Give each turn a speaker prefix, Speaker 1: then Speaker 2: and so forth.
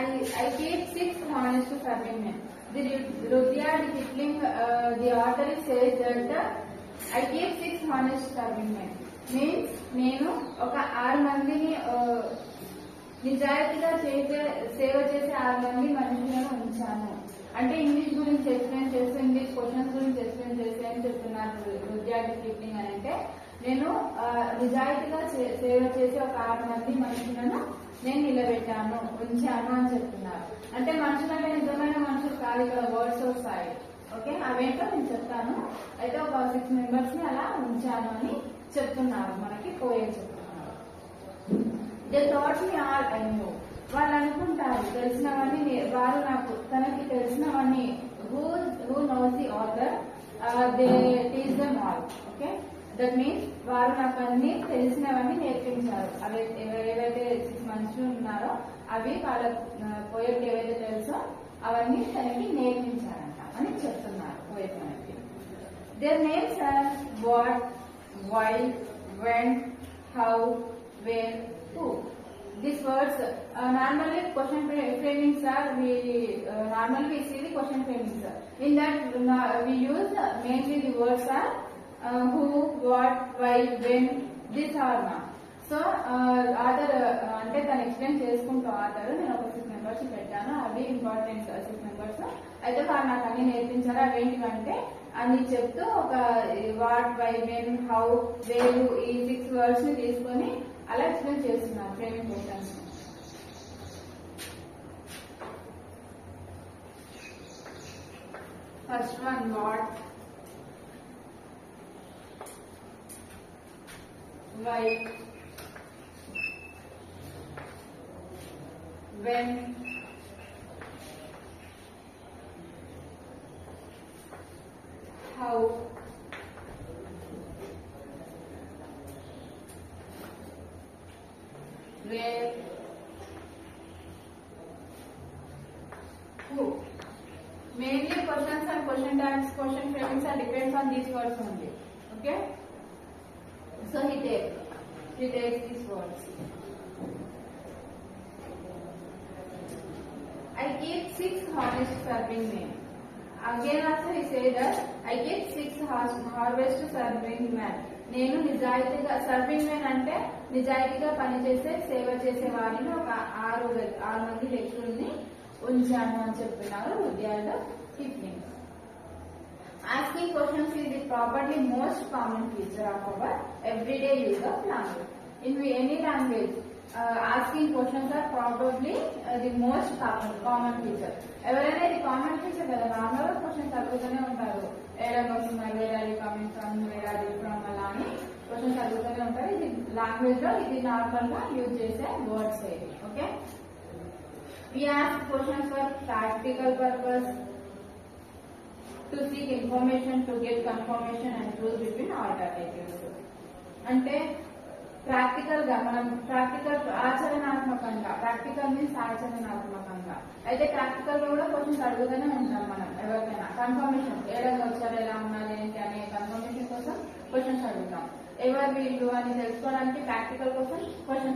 Speaker 1: I keep 6 honest serving men. The Rudyard Kipling, the author says that I keep 6 honest serving men. Means నేను ఒక 6 మందిని నిజాయితీగా సేవ చేసే 6 మంది మనుషులను ఉంచాను. అంటే ఇంగ్లీష్ గురించి ఎక్స్ప్లెయిన్ చేస్తే, ఇంగ్లీష్ క్వశ్చన్స్ గురించి ఎక్స్ప్లెయిన్ చేస్తే అని చెప్తున్నారు రుడ్యార్డ్ కిప్లింగ్ అని. అంటే నేను నిజాయితీగా సేవ చేసే ఒక 6 మంది మనుషులను నేను నిలబెట్టాను, ఉంచాను అని చెప్తున్నారు. అంటే మనుషులు అంటే నిజమైన మనుషులు కాదు, ఇక్కడ వర్డ్స్ వస్తాయి. ఓకే, అవేంటో నేను చెప్తాను. అయితే ఒక 6 మెంబర్స్ ని అలా ఉంచాను అని చెప్తున్నారు, మనకి పోయే చెప్తున్నారు. They thought me all I knew. వాళ్ళు అనుకుంటారు తెలిసినవన్నీ, వారు నాకు తనకి తెలిసినవన్నీ. Who knows the author, they teach them all. Okay, that means వారు నాకు అన్ని తెలిసినవన్నీ నేర్పించారు. అవి ఏవైతే 6 మనుషులు ఉన్నారో అవి వాళ్ళ పోయట్ ఏవైతే తెలుసో అవన్నీ తనకి నేర్పించారంట అని చెప్తున్నారు పోయట్ మనకి. Their names are what, why, when, how, where, who. These words normally question framings are normally we see the question framings. In that we use mainly the words are who, what, why, when. These are not. So author అంటే తను explain చేసుకుంటూ author నేను ఒక 6 members పెట్టాను, అవి important 6 members. అయితే వారు నాకు అన్ని నేర్పించారు. అవేంటివంటే అని చెప్తూ ఒక వాట్, వై, వెన్, హౌ, వేరు ఈ 6 వర్డ్స్ ని తీసుకొని అలా ఎక్స్ప్లెయిన్ చేస్తున్నారు framing questions. First one what, why, when, how, where, who. Mainly questions and question tags, question framings are depends on these words only. Okay. So he takes these words. I keep 6 honest serving men. Again also he said that I keep 6 harvest serving men. నేను నిజాయితీగా serving men అంటే నిజాయితీగా పనిచేసే సేవ చేసే వారిని ఒక 6 మంది వ్యక్తుల్ని ఉంచాను అని చెప్తున్నారు Rudyard Kipling. Asking questions is the properly most common feature of our everyday use of language. In any language asking questions are probably the most common feature. ఎవరైనా ఇది కామన్ ఫీచర్ కదా, నార్మల్ గా క్వశ్చన్స్ అడుగుతూనే ఉంటారు. ఏడగా వస్తున్నారు, where are you coming from, where are you from, అలా అని క్వశ్చన్స్ అడుగుతూనే ఉంటారు. ఇది లాంగ్వేజ్ లో ఇది నార్మల్ గా యూజ్ చేసే వర్డ్స్ ఏవి. Okay, we ask questions for practical purpose, to seek information, to get confirmation and choose between alternatives. అంటే ప్రాక్టికల్ గా మనం ఆచరణాత్మకంగా, ప్రాక్టికల్ మీన్స్ ఆచరణాత్మకంగా. అయితే ప్రాక్టికల్ లో కూడా క్వశ్చన్స్ అడుగుతూనే ఉంటాం మనం ఎవరికైనా. కన్ఫర్మేషన్, ఏడగా వచ్చారు, ఎలా ఉన్నారు, ఏంటి అనే కన్ఫర్మేషన్ కోసం క్వశ్చన్స్ అడుగుతాం. ఎవరు వీళ్ళు అని తెలుసుకోవడానికి ప్రాక్టికల్ కోసం క్వశ్చన్స్